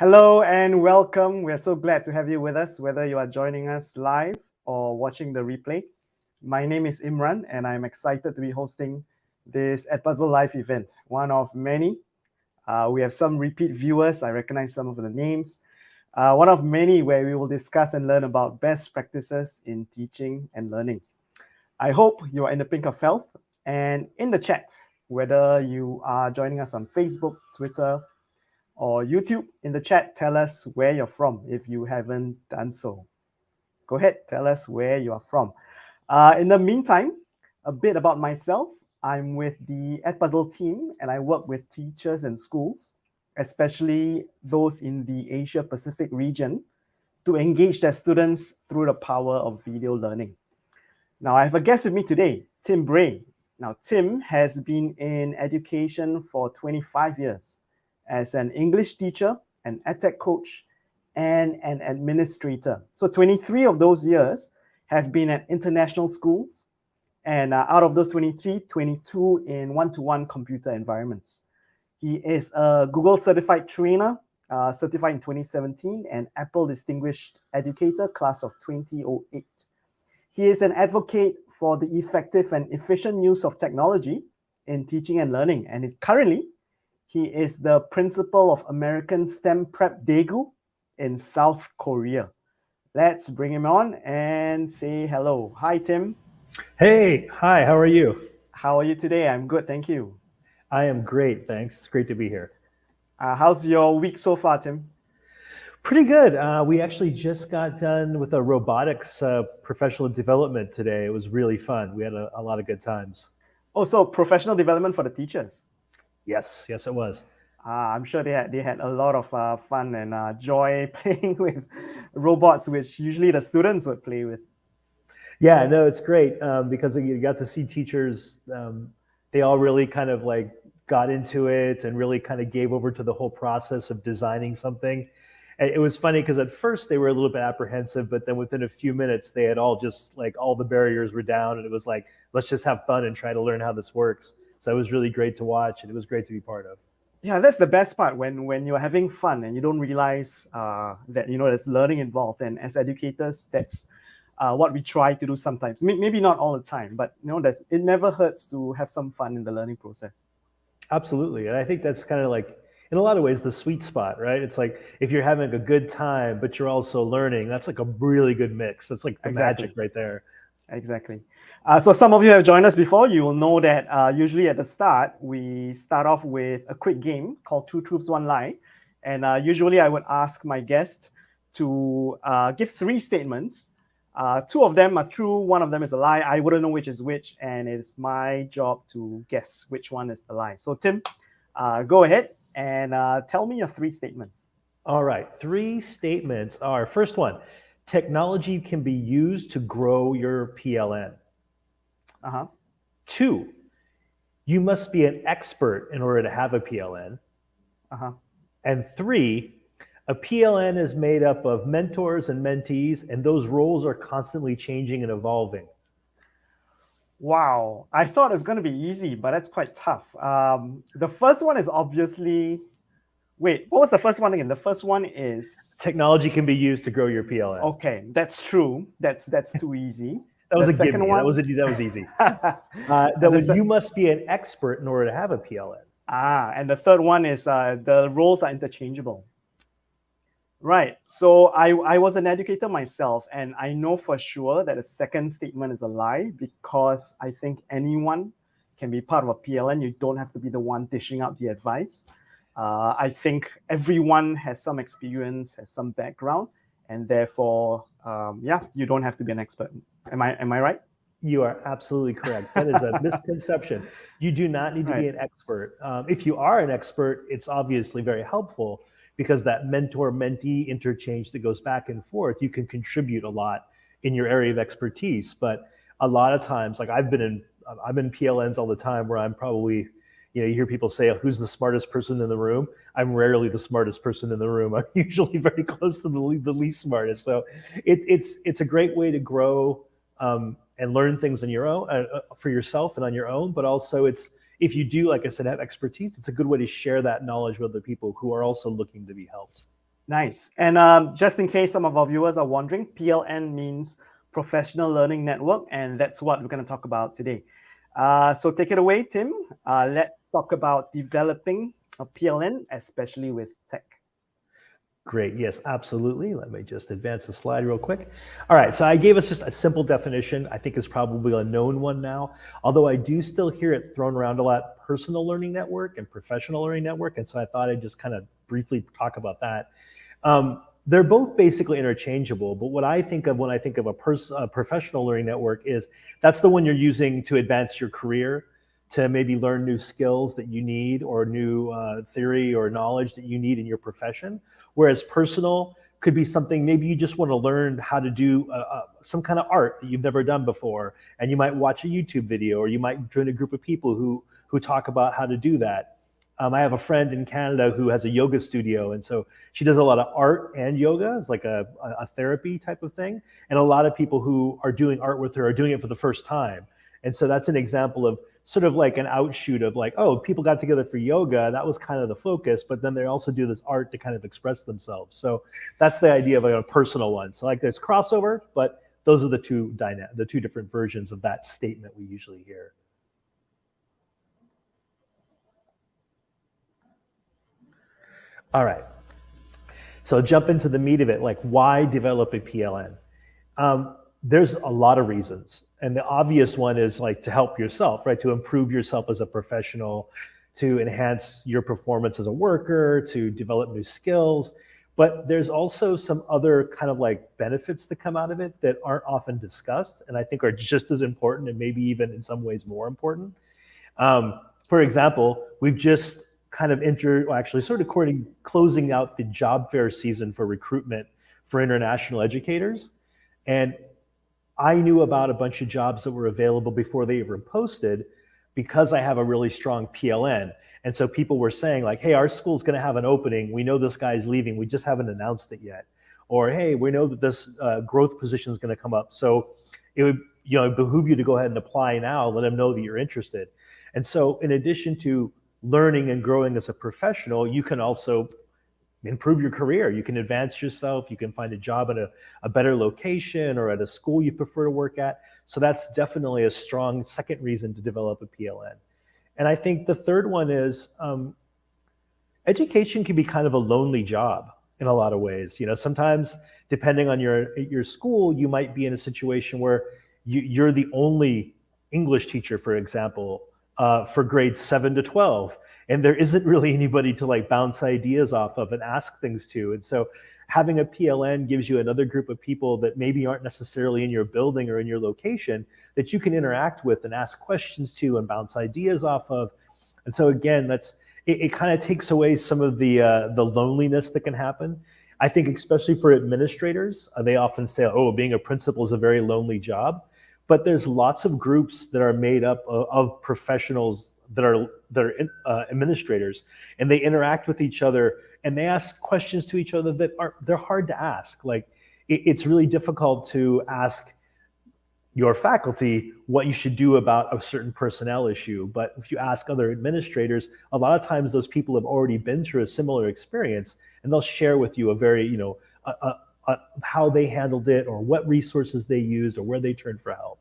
Hello and welcome. We're so glad to have you with us, whether you are joining us live or watching the replay. My name is Imran, and I'm excited to be hosting this Edpuzzle live event, one of many. We have some repeat viewers. I recognize some of the names. One of many where we will discuss and learn about best practices in teaching and learning. I hope you are in the pink of health and in the chat, whether you are joining us on Facebook, Twitter, or YouTube. In the chat, tell us where you're from if you haven't done so. Go ahead, tell us where you are from. In the meantime, a bit about myself. I'm with the Edpuzzle team and I work with teachers and schools, especially those in the Asia Pacific region, to engage their students through the power of video learning. Now, I have a guest with me today, Tim Bray. Now, Tim has been in education for 25 years as an English teacher, an edtech coach, and an administrator. So 23 of those years have been at international schools, and out of those 23, 22 in one-to-one computer environments. He is a Google certified trainer, certified in 2017, and Apple Distinguished Educator, class of 2008. He is an advocate for the effective and efficient use of technology in teaching and learning, and he is the principal of American STEM Prep Daegu in South Korea. Let's bring him on and say hello. Hi, Tim. Hey, hi, how are you? How are you today? I'm good, thank you. I am great, thanks. It's great to be here. How's your week so far, Tim? Pretty good. We actually just got done with a robotics professional development today. It was really fun. We had a lot of good times. Oh, so professional development for the teachers. Yes, it was. I'm sure they had a lot of fun and joy playing with robots, which usually the students would play with. Yeah, no, it's great because you got to see teachers. They all really kind of like got into it and really kind of gave over to the whole process of designing something. And it was funny because at first they were a little bit apprehensive, but then within a few minutes they had all just like all the barriers were down, and it was like, let's just have fun and try to learn how this works. So it was really great to watch, and it was great to be part of. Yeah, that's the best part when you're having fun and you don't realize that there's learning involved. And as educators, that's what we try to do sometimes. Maybe not all the time, but it never hurts to have some fun in the learning process. Absolutely, and I think that's kind of like, in a lot of ways, the sweet spot, right? It's like if you're having a good time, but you're also learning, that's like a really good mix. That's like the magic right there. Exactly. So some of you have joined us before. You will know that usually at the start, we start off with a quick game called Two Truths, One Lie. And usually I would ask my guest to give three statements. Two of them are true, one of them is a lie. I wouldn't know which is which, and it's my job to guess which one is the lie. So Tim, go ahead and tell me your three statements. All right, three statements are, first one, technology can be used to grow your PLN. Two, you must be an expert in order to have a PLN. And three, a PLN is made up of mentors and mentees, and those roles are constantly changing and evolving. Wow, I thought it was going to be easy, but that's quite tough. The first one is obviously... Wait, what was the first one again? The first one is... Technology can be used to grow your PLN. Okay, that's true. That's too easy. That was a gimme. That was easy. You must be an expert in order to have a PLN. And the third one is the roles are interchangeable. Right. So I was an educator myself, and I know for sure that the second statement is a lie, because I think anyone can be part of a PLN. You don't have to be the one dishing out the advice. I think everyone has some experience, has some background, and therefore, you don't have to be an expert. Am I right? You are absolutely correct. That is a misconception. You do not need to be an expert. If you are an expert, it's obviously very helpful, because that mentor-mentee interchange that goes back and forth, you can contribute a lot in your area of expertise. But a lot of times, like I'm in PLNs all the time where I'm probably, you hear people say, who's the smartest person in the room? I'm rarely the smartest person in the room. I'm usually very close to the least smartest. So it's a great way to grow and learn things on your own, for yourself and on your own. But also if you do, like I said, have expertise, it's a good way to share that knowledge with other people who are also looking to be helped. Nice. And just in case some of our viewers are wondering, PLN means Professional Learning Network, and that's what we're going to talk about today. So take it away, Tim. Let's talk about developing a PLN, especially with tech. Great. Yes, absolutely. Let me just advance the slide real quick. All right. So I gave us just a simple definition. I think it's probably a known one now, although I do still hear it thrown around a lot: personal learning network and professional learning network. And so I thought I'd just kind of briefly talk about that. They're both basically interchangeable, but what I think of when I think of a professional learning network is that's the one you're using to advance your career, to maybe learn new skills that you need, or new theory or knowledge that you need in your profession. Whereas personal could be something maybe you just want to learn how to do some kind of art that you've never done before, and you might watch a YouTube video, or you might join a group of people who talk about how to do that. I have a friend in Canada who has a yoga studio, and so she does a lot of art and yoga. It's like a therapy type of thing. And a lot of people who are doing art with her are doing it for the first time. And so that's an example of sort of like an outshoot of like, oh, people got together for yoga. That was kind of the focus, but then they also do this art to kind of express themselves. So that's the idea of a personal one. So like there's crossover, but those are the two different versions of that statement we usually hear. All right, so jump into the meat of it, like why develop a PLN? There's a lot of reasons. And the obvious one is like to help yourself, right? To improve yourself as a professional, to enhance your performance as a worker, to develop new skills. But there's also some other kind of like benefits that come out of it that aren't often discussed, and I think are just as important, and maybe even in some ways more important. For example, we've just kind of closing out the job fair season for recruitment for international educators. And I knew about a bunch of jobs that were available before they even posted, because I have a really strong PLN. And so people were saying like, hey, our school's going to have an opening. We know this guy's leaving. We just haven't announced it yet. Or, hey, we know that this growth position is going to come up. So it would behoove you to go ahead and apply now, let them know that you're interested. And so in addition to learning and growing as a professional, you can also improve your career. You can advance yourself. You can find a job at a better location or at a school you prefer to work at. So that's definitely a strong second reason to develop a PLN. And I think the third one is education can be kind of a lonely job in a lot of ways. Sometimes depending on your school, you might be in a situation where you're the only English teacher, for example, for grades 7 to 12. And there isn't really anybody to like bounce ideas off of and ask things to. And so having a PLN gives you another group of people that maybe aren't necessarily in your building or in your location that you can interact with and ask questions to and bounce ideas off of. And so again, it kind of takes away some of the loneliness that can happen. I think especially for administrators, they often say, oh, being a principal is a very lonely job. But there's lots of groups that are made up of professionals that are administrators, and they interact with each other and they ask questions to each other that they're hard to ask. Like it's really difficult to ask your faculty what you should do about a certain personnel issue. But if you ask other administrators, a lot of times those people have already been through a similar experience, and they'll share with you a very, how they handled it, or what resources they used, or where they turned for help.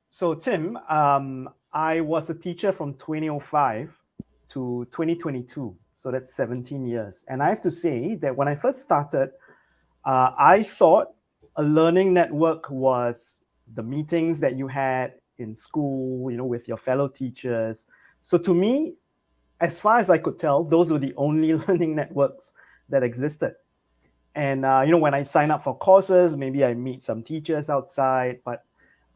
So Tim, I was a teacher from 2005 to 2022. So that's 17 years. And I have to say that when I first started, I thought a learning network was the meetings that you had in school, with your fellow teachers. So to me, as far as I could tell, those were the only learning networks that existed. And, when I sign up for courses, maybe I meet some teachers outside, but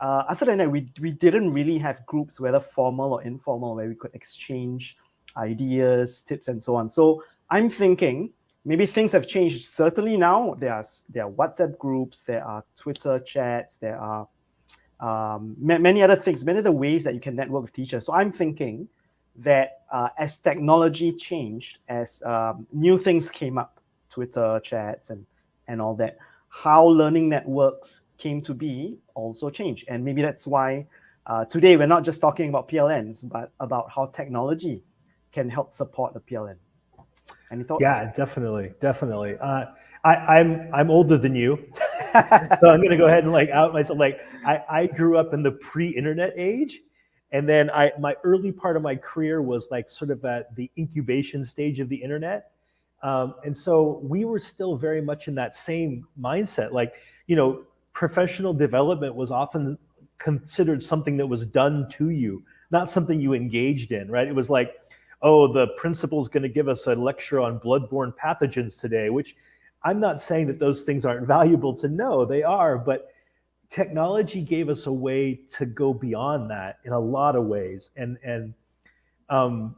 other than that, we didn't really have groups, whether formal or informal, where we could exchange ideas, tips, and so on. So I'm thinking maybe things have changed. Certainly now there are WhatsApp groups, there are Twitter chats, there are many other things, many other ways that you can network with teachers. So I'm thinking that as technology changed, as new things came up, Twitter chats and all that, how learning networks came to be also changed. And maybe that's why today we're not just talking about PLNs, but about how technology can help support the PLN. Any thoughts? Yeah, definitely. I'm older than you, so I'm gonna go ahead and like out myself. Like I grew up in the pre-internet age, and then my early part of my career was like sort of at the incubation stage of the internet, and so we were still very much in that same mindset. Like professional development was often considered something that was done to you, not something you engaged in. Right? It was like, oh, the principal's going to give us a lecture on bloodborne pathogens today, which I'm not saying that those things aren't valuable to know, they are, but technology gave us a way to go beyond that in a lot of ways. And um,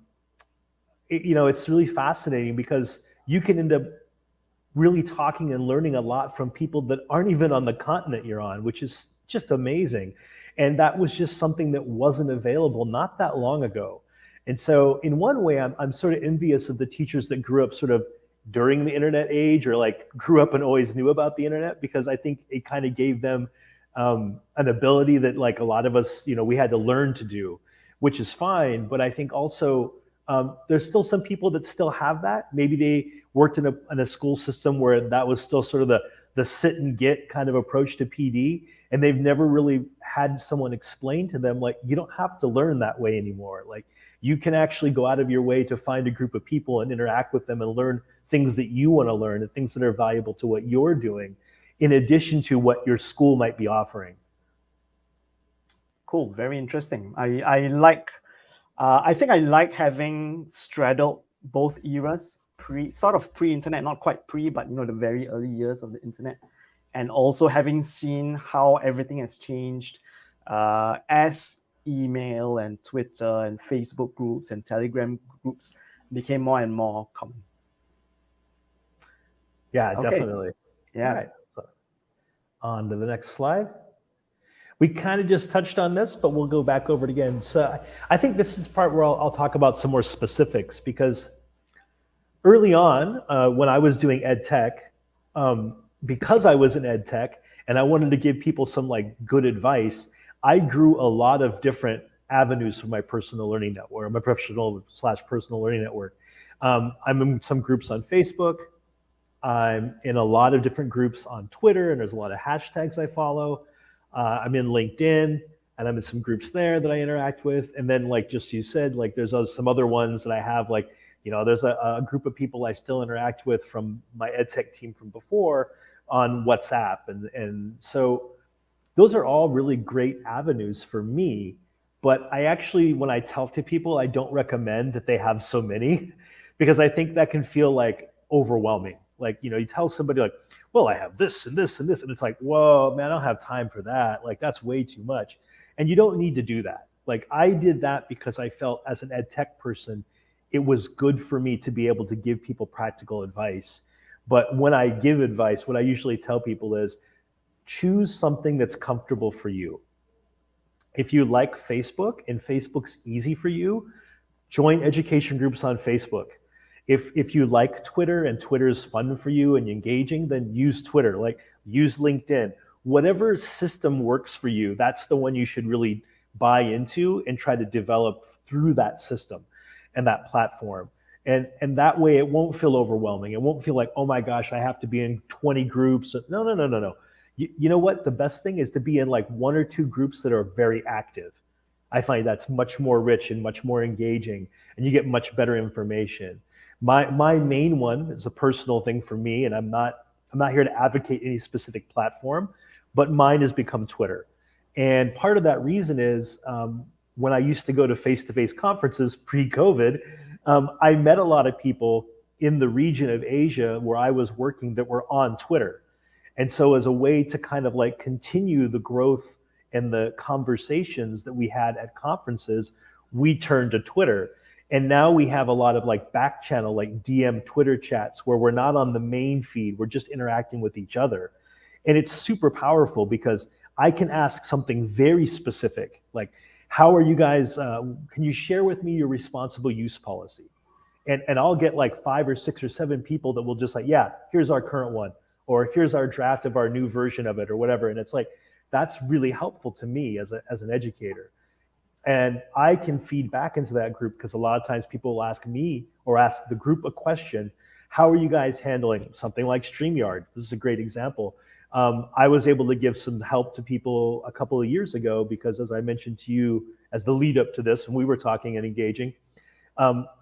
it's really fascinating because you can end up really talking and learning a lot from people that aren't even on the continent you're on, which is just amazing. And that was just something that wasn't available not that long ago. And so in one way, I'm sort of envious of the teachers that grew up sort of during the internet age, or like grew up and always knew about the internet, because I think it kind of gave them an ability that like a lot of us, we had to learn to do, which is fine. But I think also there's still some people that still have that. Maybe they worked in a school system where that was still sort of the sit and get kind of approach to PD, and they've never really had someone explain to them, like, you don't have to learn that way anymore. Like, you can actually go out of your way to find a group of people and interact with them and learn things that you want to learn and things that are valuable to what you're doing, in addition to what your school might be offering. Cool, very interesting. I think I like having straddled both eras, pre-internet, not quite pre, but the very early years of the internet, and also having seen how everything has changed as email and Twitter and Facebook groups and Telegram groups became more and more common. Yeah, okay. Definitely. Yeah. All right. So on to the next slide. We kind of just touched on this, but we'll go back over it again. So I think this is part where I'll talk about some more specifics, because early on, when I was doing edtech, because I was in edtech and I wanted to give people some like good advice, I grew a lot of different avenues for my personal learning network, my professional/personal learning network. I'm in some groups on Facebook. I'm in a lot of different groups on Twitter, and there's a lot of hashtags I follow. I'm in LinkedIn, and I'm in some groups there that I interact with. And then, like just you said, like there's some other ones that I have, like, there's a group of people I still interact with from my edtech team from before on WhatsApp. And so those are all really great avenues for me. But I actually, when I talk to people, I don't recommend that they have so many, because I think that can feel like overwhelming. Like, you tell somebody like, well, I have this and this and this. And it's like, whoa, man, I don't have time for that. Like, that's way too much. And you don't need to do that. Like, I did that because I felt as an ed tech person, it was good for me to be able to give people practical advice. But when I give advice, what I usually tell people is choose something that's comfortable for you. If you like Facebook and Facebook's easy for you, join education groups on Facebook. If you like Twitter and Twitter's fun for you and engaging, then use Twitter, like use LinkedIn. Whatever system works for you, that's the one you should really buy into and try to develop through that system and that platform. And that way it won't feel overwhelming. It won't feel like, oh my gosh, I have to be in 20 groups. No. You know what? The best thing is to be in like 1 or 2 groups that are very active. I find that's much more rich and much more engaging, and you get much better information. My main one is a personal thing for me, and I'm not here to advocate any specific platform, but mine has become Twitter. And part of that reason is when I used to go to face-to-face conferences pre-COVID, I met a lot of people in the region of Asia where I was working that were on Twitter. And so as a way to kind of like continue the growth and the conversations that we had at conferences, we turned to Twitter. And now we have a lot of like back channel, like DM Twitter chats where we're not on the main feed, we're just interacting with each other. And it's super powerful because I can ask something very specific, like, how are you guys, can you share with me your responsible use policy? And I'll get like 5 or 6 or 7 people that will just like, yeah, here's our current one, or here's our draft of our new version of it, or whatever. And it's like, that's really helpful to me as an educator. And I can feed back into that group because a lot of times people will ask me or ask the group a question, how are you guys handling something like StreamYard? This is a great example. I was able to give some help to people a couple of years ago because, as I mentioned to you, as the lead up to this, when we were talking and engaging,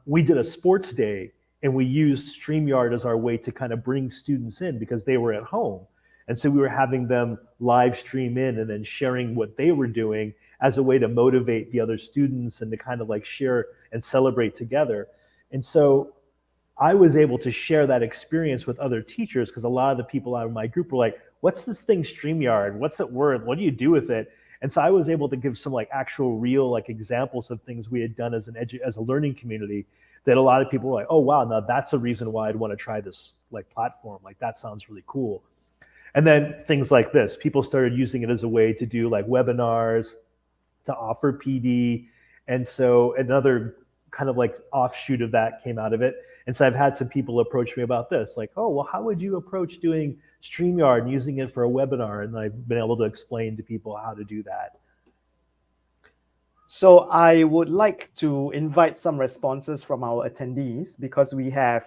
we did a sports day and we used StreamYard as our way to kind of bring students in because they were at home. And so we were having them live stream in and then sharing what they were doing as a way to motivate the other students and to kind of like share and celebrate together. And so I was able to share that experience with other teachers because a lot of the people out of my group were like, what's this thing StreamYard? What's it worth? What do you do with it? And so I was able to give some like actual real like examples of things we had done as as a learning community that a lot of people were like, oh wow, now that's a reason why I'd want to try this like platform. Like that sounds really cool. And then things like this, people started using it as a way to do like webinars, to offer PD. And so another kind of like offshoot of that came out of it. And so I've had some people approach me about this, like, oh, well, how would you approach doing StreamYard and using it for a webinar? And I've been able to explain to people how to do that. So I would like to invite some responses from our attendees because we have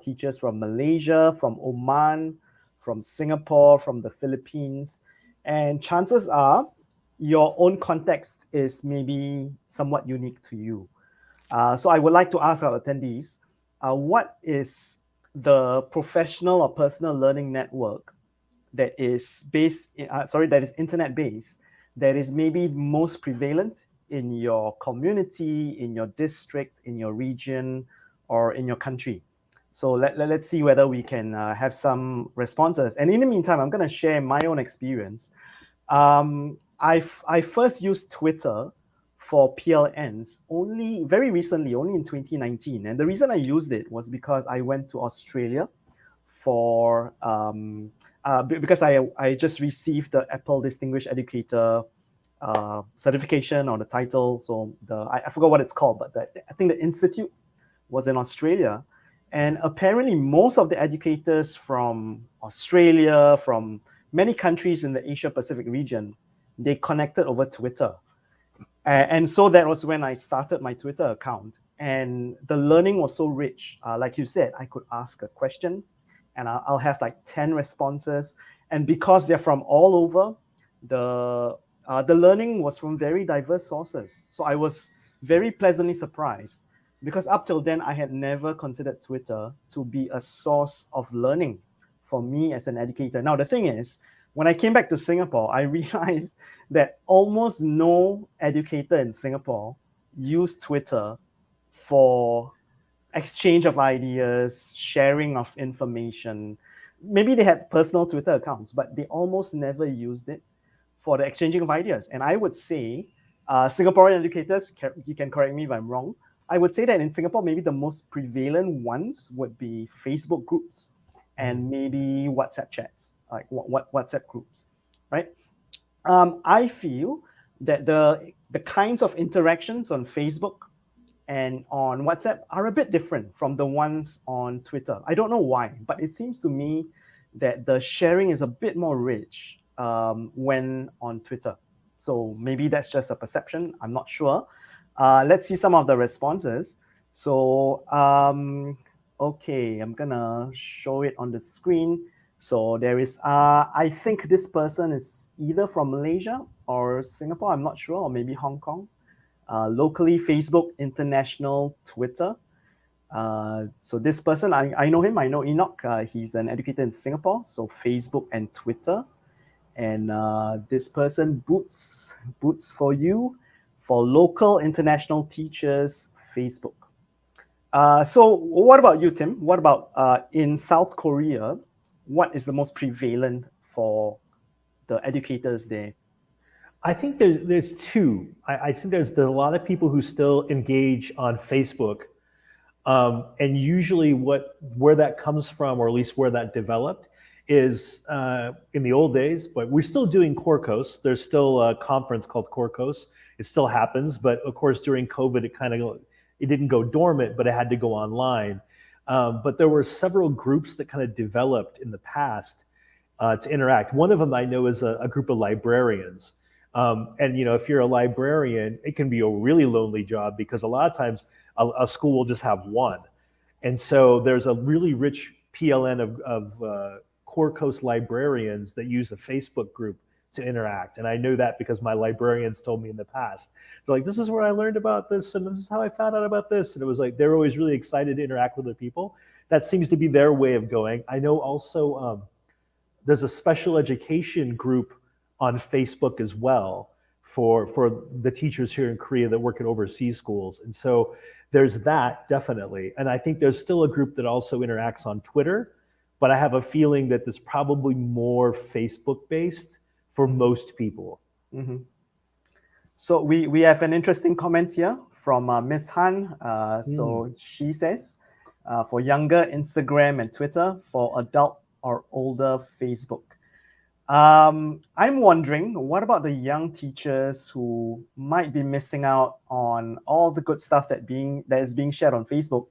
teachers from Malaysia, from Oman, from Singapore, from the Philippines, and chances are your own context is maybe somewhat unique to you. So I would like to ask our attendees, what is the professional or personal learning network that is that is internet-based, that is maybe most prevalent in your community, in your district, in your region, or in your country? So let's see whether we can have some responses. And in the meantime, I'm going to share my own experience. I first used Twitter for PLNs very recently, only in 2019. And the reason I used it was because I went to Australia for because I just received the Apple Distinguished Educator certification or the title. So I forgot what it's called, but I think the institute was in Australia. And apparently most of the educators from Australia, from many countries in the Asia Pacific region, they connected over Twitter. And so that was when I started my Twitter account. And the learning was so rich. Like you said, I could ask a question and I'll have like 10 responses. And because they're from all over, the learning was from very diverse sources. So I was very pleasantly surprised because up till then, I had never considered Twitter to be a source of learning for me as an educator. Now, the thing is, when I came back to Singapore, I realized that almost no educator in Singapore used Twitter for exchange of ideas, sharing of information. Maybe they had personal Twitter accounts, but they almost never used it for the exchanging of ideas. And I would say, Singaporean educators, you can correct me if I'm wrong, I would say that in Singapore, maybe the most prevalent ones would be Facebook groups and maybe WhatsApp chats, like WhatsApp groups, right? I feel that the kinds of interactions on Facebook and on WhatsApp are a bit different from the ones on Twitter. I don't know why, but it seems to me that the sharing is a bit more rich when on Twitter. So maybe that's just a perception. I'm not sure. Let's see some of the responses. So, okay, I'm gonna show it on the screen. So there is, I think this person is either from Malaysia or Singapore, I'm not sure, or maybe Hong Kong. Locally, Facebook, international, Twitter. So this person, I know him, I know Enoch. He's an educator in Singapore, so Facebook and Twitter. And this person, Boots for You, for local international teachers, Facebook. So what about you, Tim? What about in South Korea? What is the most prevalent for the educators there? I think there's two. I think there's a lot of people who still engage on Facebook, and usually where that comes from, or at least where that developed, is in the old days. But we're still doing Corcos. There's still a conference called Corcos. It still happens, but of course during COVID it didn't go dormant, but it had to go online. But there were several groups that kind of developed in the past to interact. One of them I know is a group of librarians. And if you're a librarian, it can be a really lonely job because a lot of times a school will just have one. And so there's a really rich PLN of Core Coast librarians that use a Facebook group to interact. And I know that because my librarians told me in the past. They're like, this is where I learned about this, and this is how I found out about this. And it was like, they're always really excited to interact with other people. That seems to be their way of going. I know also there's a special education group on Facebook as well for the teachers here in Korea that work at overseas schools. And so there's that, definitely. And I think there's still a group that also interacts on Twitter, but I have a feeling that it's probably more Facebook based for most people. Mm-hmm. So we have an interesting comment here from Miss Han. So she says, for younger, Instagram and Twitter; for adult or older, Facebook. I'm wondering, what about the young teachers who might be missing out on all the good stuff that is being shared on Facebook,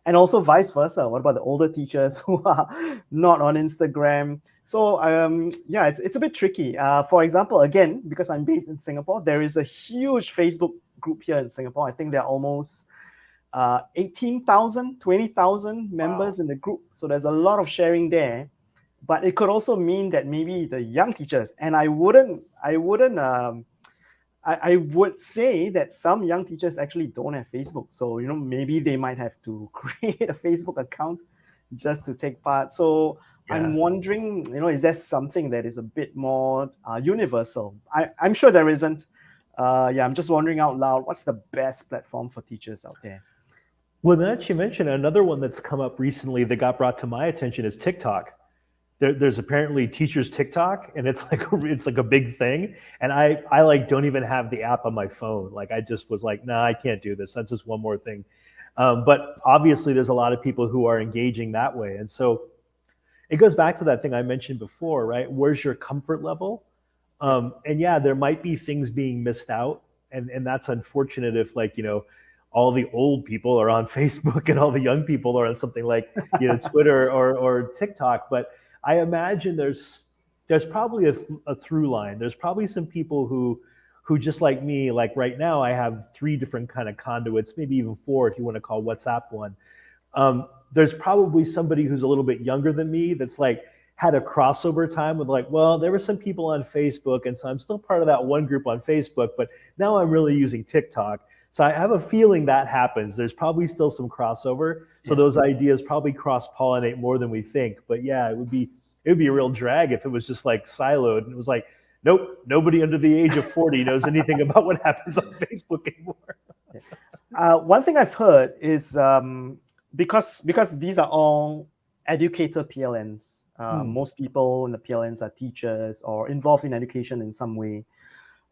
and also vice versa? What about the older teachers who are not on Instagram? So yeah, it's a bit tricky. For example, again, because I'm based in Singapore, there is a huge Facebook group here in Singapore. I think there are almost 18,000, 20,000 members in the group. So there's a lot of sharing there. But it could also mean that maybe the young teachers, and I would say that some young teachers actually don't have Facebook. So, maybe they might have to create a Facebook account just to take part. So I'm wondering, is there something that is a bit more universal? I'm sure there isn't. I'm just wondering out loud, what's the best platform for teachers out there? Well, that you mentioned, another one that's come up recently that got brought to my attention is TikTok. There's apparently teachers TikTok, and it's like a big thing. And I don't even have the app on my phone. Like, I just was like, nah, I can't do this. That's just one more thing. But obviously there's a lot of people who are engaging that way. And so it goes back to that thing I mentioned before, right? Where's your comfort level? And yeah, there might be things being missed out. And that's unfortunate if all the old people are on Facebook and all the young people are on something like, Twitter or TikTok. But I imagine there's probably a through line. There's probably some people who just like me, like right now, I have 3 different kind of conduits, maybe even 4 if you want to call WhatsApp one. There's probably somebody who's a little bit younger than me that's like had a crossover time with like, well, there were some people on Facebook, and so I'm still part of that one group on Facebook, but now I'm really using TikTok. So I have a feeling that happens. There's probably still some crossover. So those ideas probably cross-pollinate more than we think. But yeah, it would be a real drag if it was just like siloed and it was like, nope, nobody under the age of 40 knows anything about what happens on Facebook anymore. One thing I've heard is because these are all educator PLNs. Most people in the PLNs are teachers or involved in education in some way.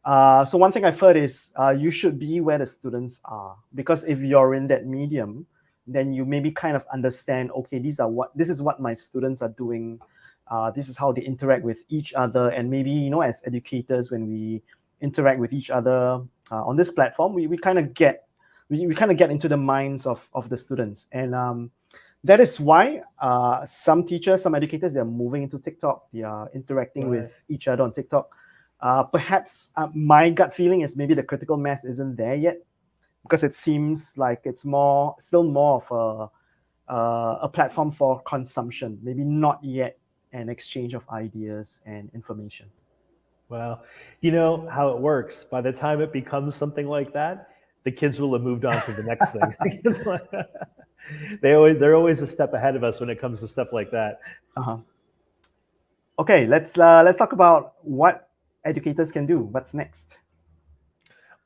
So one thing I've heard is you should be where the students are, because if you're in that medium, then you maybe kind of understand, okay, this is what my students are doing. This is how they interact with each other. And maybe, as educators, when we interact with each other on this platform, we kind of get into the minds of the students. And that is why some teachers, some educators, they're moving into TikTok. They are interacting with each other on TikTok. Perhaps my gut feeling is maybe the critical mass isn't there yet, because it seems like it's still more of a platform for consumption, maybe not yet an exchange of ideas and information. Well, you know how it works. By the time it becomes something like that, the kids will have moved on to the next thing. They're always a step ahead of us when it comes to stuff like that. Okay, let's talk about what educators can do. What's next?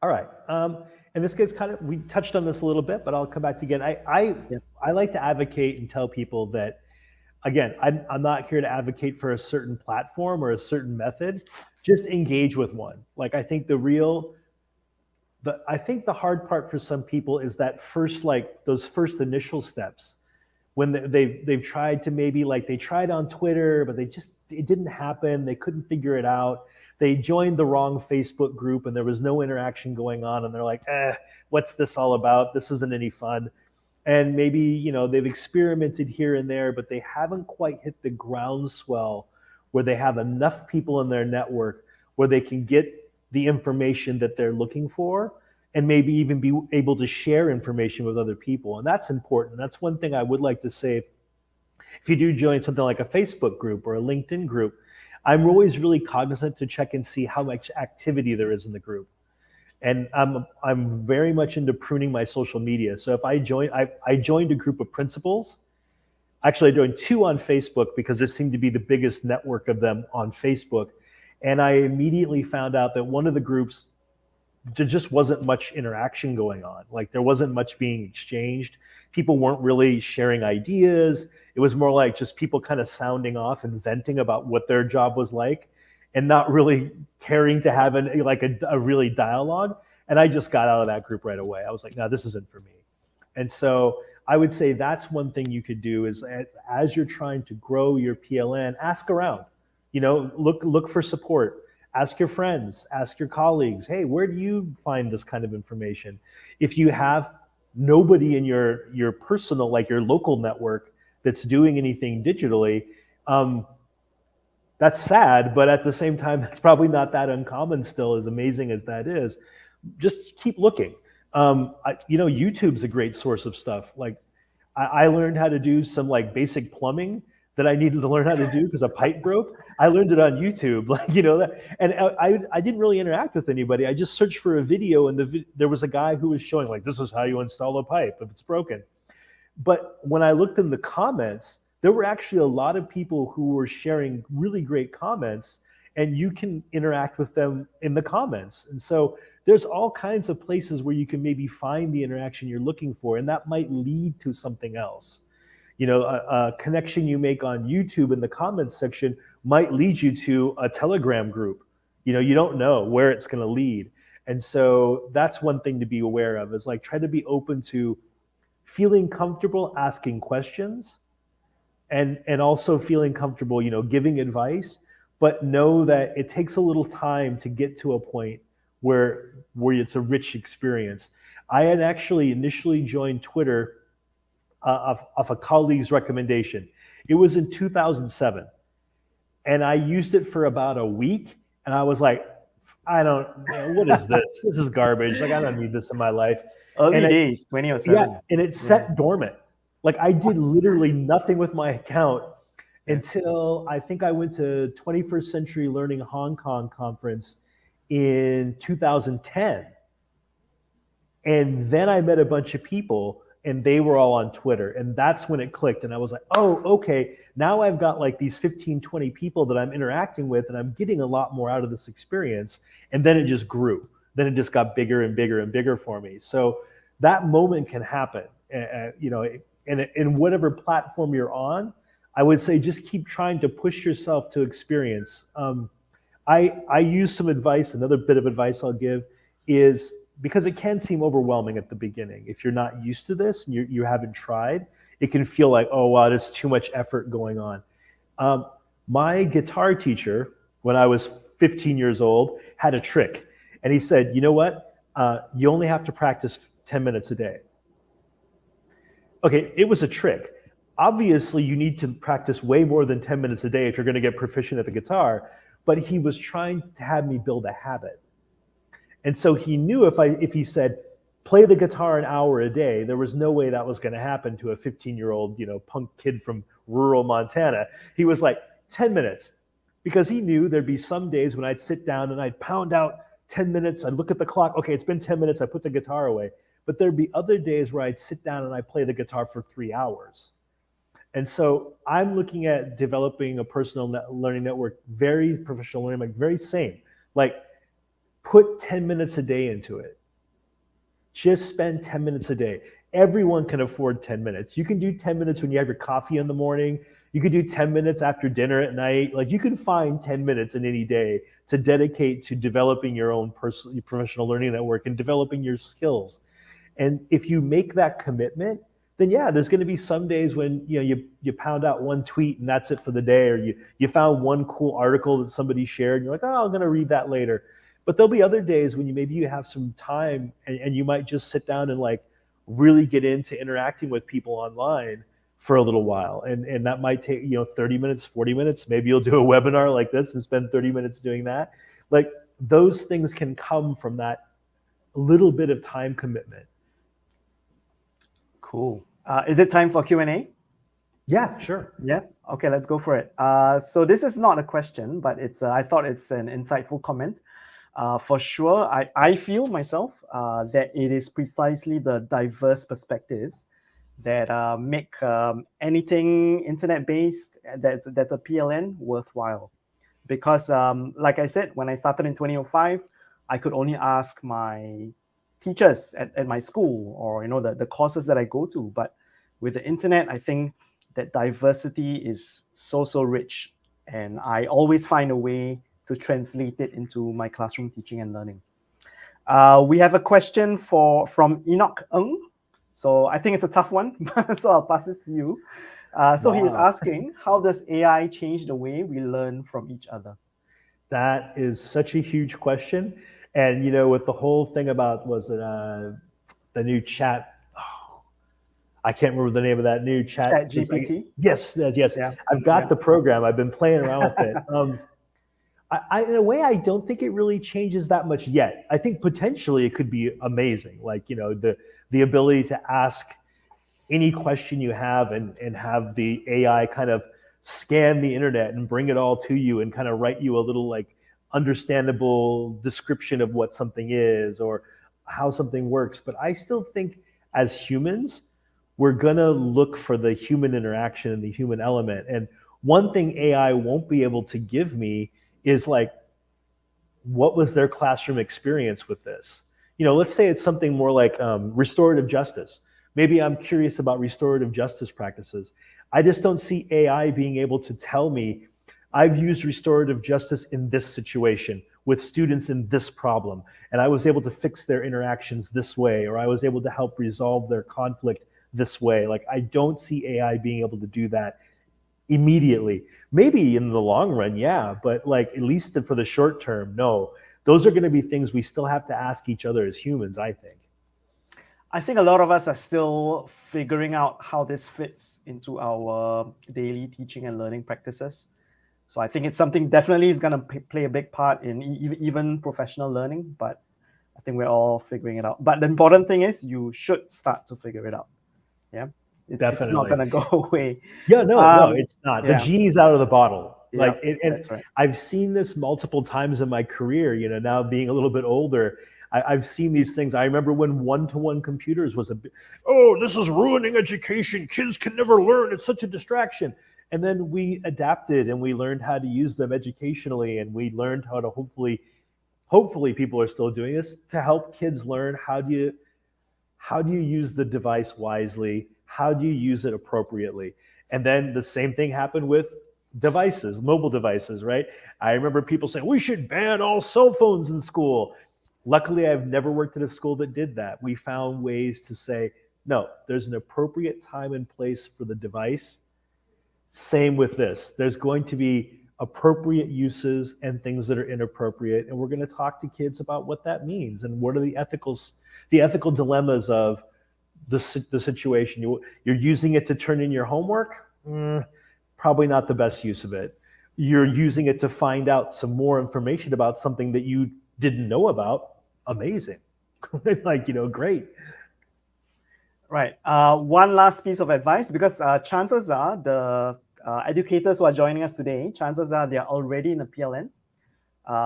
All right. And this gets we touched on this a little bit, but I'll come back to again. I like to advocate and tell people that, again, I'm not here to advocate for a certain platform or a certain method. Just engage with one. Like, I think the hard part for some people is that those first initial steps, when they've tried to they tried on Twitter, but it didn't happen. They couldn't figure it out. They joined the wrong Facebook group and there was no interaction going on. And they're like, what's this all about? This isn't any fun. And maybe, they've experimented here and there, but they haven't quite hit the groundswell where they have enough people in their network where they can get the information that they're looking for and maybe even be able to share information with other people. And that's important. That's one thing I would like to say. If you do join something like a Facebook group or a LinkedIn group, I'm always really cognizant to check and see how much activity there is in the group. And I'm very much into pruning my social media. So if I joined a group of principals. Actually, I joined 2 on Facebook because there seemed to be the biggest network of them on Facebook. And I immediately found out that one of the groups, there just wasn't much interaction going on. Like there wasn't much being exchanged. People weren't really sharing ideas. It was more like just people kind of sounding off and venting about what their job was like and not really caring to have a really dialogue. And I just got out of that group right away. I was like, no, this isn't for me. And so I would say that's one thing you could do is as you're trying to grow your PLN, ask around, look for support. Ask your friends, ask your colleagues, hey, where do you find this kind of information? If you have nobody in your personal, like your local network that's doing anything digitally, that's sad, but at the same time, that's probably not that uncommon still, as amazing as that is. Just keep looking. YouTube's a great source of stuff. Like I learned how to do some like basic plumbing that I needed to learn how to do because a pipe broke. I learned it on YouTube, and I didn't really interact with anybody. I just searched for a video, and there was a guy who was showing like, this is how you install a pipe if it's broken. But when I looked in the comments, there were actually a lot of people who were sharing really great comments, and you can interact with them in the comments. And so there's all kinds of places where you can maybe find the interaction you're looking for, and that might lead to something else. A connection you make on YouTube in the comments section might lead you to a Telegram group. You don't know where it's going to lead. And so that's one thing to be aware of, is like try to be open to feeling comfortable asking questions and also feeling comfortable, giving advice, but know that it takes a little time to get to a point where it's a rich experience. I had actually initially joined Twitter of a colleague's recommendation. It was in 2007. And I used it for about a week. And I was like, what is this? This is garbage. Like, I don't need this in my life. Early days, 2007. Yeah, and it set dormant. Like I did literally nothing with my account until I think I went to 21st Century Learning Hong Kong conference in 2010. And then I met a bunch of people and they were all on Twitter. And that's when it clicked. And I was like, oh, okay. Now I've got like these 15, 20 people that I'm interacting with, and I'm getting a lot more out of this experience. And then it just grew. Then it just got bigger and bigger and bigger for me. So that moment can happen, in whatever platform you're on. I would say just keep trying to push yourself to experience. I use some advice. Another bit of advice I'll give is, because it can seem overwhelming at the beginning. If you're not used to this and you haven't tried, it can feel like, oh, wow, there's too much effort going on. My guitar teacher, when I was 15 years old, had a trick. And he said, you know what? You only have to practice 10 minutes a day. Okay, it was a trick. Obviously, you need to practice way more than 10 minutes a day if you're going to get proficient at the guitar. But he was trying to have me build a habit. And so he knew if he said, play the guitar an hour a day, there was no way that was going to happen to a 15-year-old, punk kid from rural Montana. He was like, 10 minutes. Because he knew there'd be some days when I'd sit down and I'd pound out 10 minutes. I'd look at the clock. Okay, it's been 10 minutes. I put the guitar away. But there'd be other days where I'd sit down and I'd play the guitar for 3 hours. And so I'm looking at developing a personal learning network, very professional learning, like very same. Like, put 10 minutes a day into it. Just spend 10 minutes a day. Everyone can afford 10 minutes. You can do 10 minutes when you have your coffee in the morning. You could do 10 minutes after dinner at night. Like, you can find 10 minutes in any day to dedicate to developing your own personal professional learning network and developing your skills. And if you make that commitment, then yeah, there's going to be some days when you pound out one tweet and that's it for the day, or you found one cool article that somebody shared and you're like, oh, I'm going to read that later. But there'll be other days when you have some time and you might just sit down and like really get into interacting with people online for a little while. And that might take 30 minutes, 40 minutes. Maybe you'll do a webinar like this and spend 30 minutes doing that. Like, those things can come from that little bit of time commitment. Cool. Is it time for Q&A? Yeah, sure. Yeah. Okay, let's go for it. So this is not a question, but it's I thought it's an insightful comment. For sure, I feel myself that it is precisely the diverse perspectives that make anything internet based that's a PLN worthwhile. Because, like I said, when I started in 2005, I could only ask my teachers at my school, or the courses that I go to. But with the internet, I think that diversity is so rich, and I always find a way to translate it into my classroom teaching and learning. We have a question from Enoch Ng. So I think it's a tough one, so I'll pass this to you. So he is Wow. asking, how does AI change the way we learn from each other? That is such a huge question. And, with the whole thing about, was it the new chat? Oh, I can't remember the name of that new chat. Chat GPT? Yes, yes. Yeah. I've got Yeah. the program. I've been playing around with it. In a way, I don't think it really changes that much yet. I think potentially it could be amazing. Like, the ability to ask any question you have and have the AI kind of scan the internet and bring it all to you and kind of write you a little like understandable description of what something is or how something works. But I still think as humans, we're going to look for the human interaction and the human element. And one thing AI won't be able to give me is like, what was their classroom experience with this? Let's say it's something more like restorative justice. Maybe I'm curious about restorative justice practices. I just don't see AI being able to tell me, I've used restorative justice in this situation with students in this problem, and I was able to fix their interactions this way, or I was able to help resolve their conflict this way. Like, I don't see AI being able to do that immediately. Maybe in the long run, yeah, but like at least for the short term, no. Those are going to be things we still have to ask each other as humans, I think. I think a lot of us are still figuring out how this fits into our daily teaching and learning practices. So I think it's something definitely is going to play a big part in even professional learning, but I think we're all figuring it out. But the important thing is you should start to figure it out. Yeah. It's not Definitely. going to go away. Yeah, no, it's not. The yeah. genie's out of the bottle. Yeah, Like, and that's right. I've seen this multiple times in my career. Now being a little bit older, I've seen these things. I remember when one-to-one computers was this is ruining education. Kids can never learn. It's such a distraction. And then we adapted and we learned how to use them educationally, and we learned how to hopefully people are still doing this to help kids learn how do you use the device wisely, how do you use it appropriately. And then the same thing happened with devices, mobile devices, right? I remember people saying we should ban all cell phones in school. Luckily, I've never worked at a school that did that. We found ways to say, no, there's an appropriate time and place for the device. Same with this. There's going to be appropriate uses and things that are inappropriate. And we're going to talk to kids about what that means and what are the ethical dilemmas of the situation. You're using it to turn in your homework? Probably not the best use of it. You're using it to find out some more information about something that you didn't know about. Amazing. Like, great. Right. One last piece of advice, because chances are the educators who are joining us today, chances are they're already in a PLN.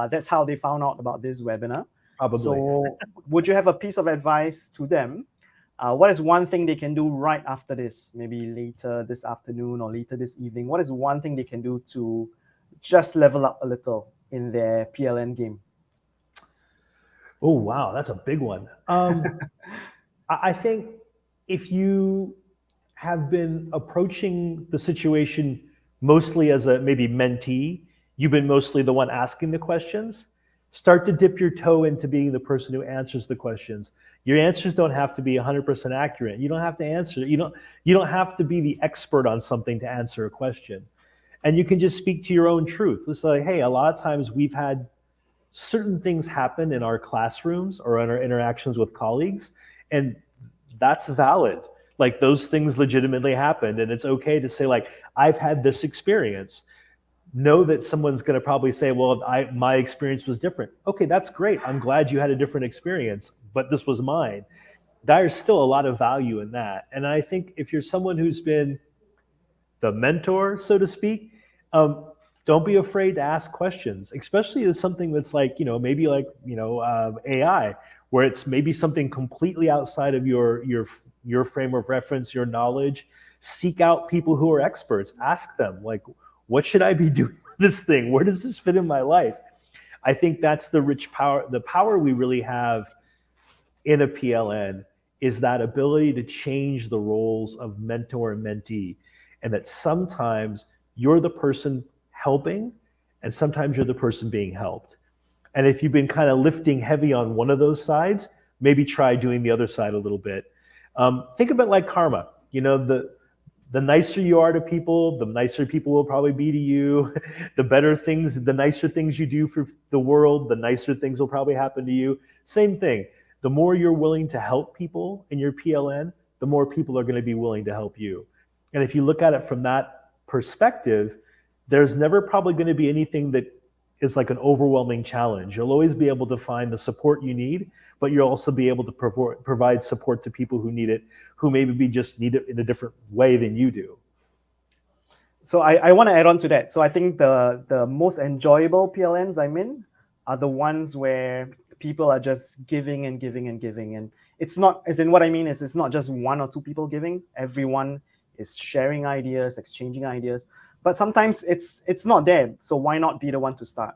That's how they found out about this webinar. Probably. So would you have a piece of advice to them? What is one thing they can do right after this, maybe later this afternoon or later this evening? What is one thing they can do to just level up a little in their PLN game? Oh, wow. That's a big one. I think if you have been approaching the situation mostly as a maybe mentee, you've been mostly the one asking the questions, start to dip your toe into being the person who answers the questions. Your answers don't have to be 100% accurate. You don't have to answer. You don't have to be the expert on something to answer a question. And you can just speak to your own truth. It's like, hey, a lot of times we've had certain things happen in our classrooms or in our interactions with colleagues, and that's valid. Like, those things legitimately happened, and it's okay to say, like, I've had this experience. Know that someone's going to probably say, well, my experience was different. Okay, that's great. I'm glad you had a different experience, but this was mine. There's still a lot of value in that. And I think if you're someone who's been the mentor, so to speak, don't be afraid to ask questions, especially as something that's like, maybe like, AI, where it's maybe something completely outside of your frame of reference, your knowledge. Seek out people who are experts. Ask them, like, what should I be doing with this thing? Where does this fit in my life? I think that's the rich power, the power we really have in a PLN is that ability to change the roles of mentor and mentee, and that sometimes you're the person helping and sometimes you're the person being helped. And if you've been kind of lifting heavy on one of those sides, maybe try doing the other side a little bit. Think of it like karma. The nicer you are to people, the nicer people will probably be to you. The nicer things you do for the world, the nicer things will probably happen to you. Same thing. The more you're willing to help people in your PLN, the more people are going to be willing to help you. And if you look at it from that perspective, there's never probably going to be anything that is like an overwhelming challenge. You'll always be able to find the support you need, but you'll also be able to provide support to people who need it, who maybe just need it in a different way than you do. So I want to add on to that. So I think the most enjoyable PLNs I'm in are the ones where people are just giving and giving and giving. And it's not, as in what I mean is it's not just one or two people giving. Everyone is sharing ideas, exchanging ideas. But sometimes it's not there. So why not be the one to start,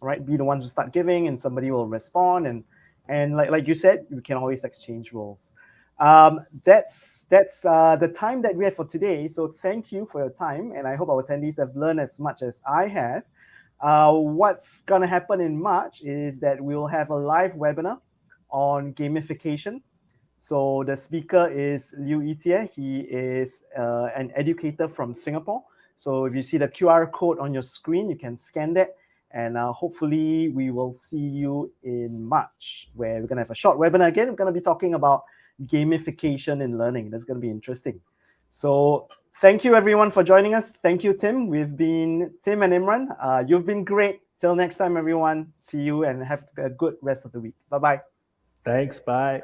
right? Be the one to start giving and somebody will respond. And like you said, we can always exchange roles. That's the time that we have for today. So thank you for your time. And I hope our attendees have learned as much as I have. What's going to happen in March is that we'll have a live webinar on gamification. So the speaker is Liu Yitie. He is an educator from Singapore. So if you see the QR code on your screen, you can scan that. And hopefully we will see you in March, where we're going to have a short webinar again. We're going to be talking about gamification in learning. That's going to be interesting. So thank you, everyone, for joining us. Thank you, Tim. We've been Tim and Imran. You've been great. Till next time, everyone. See you and have a good rest of the week. Bye-bye. Thanks. Bye.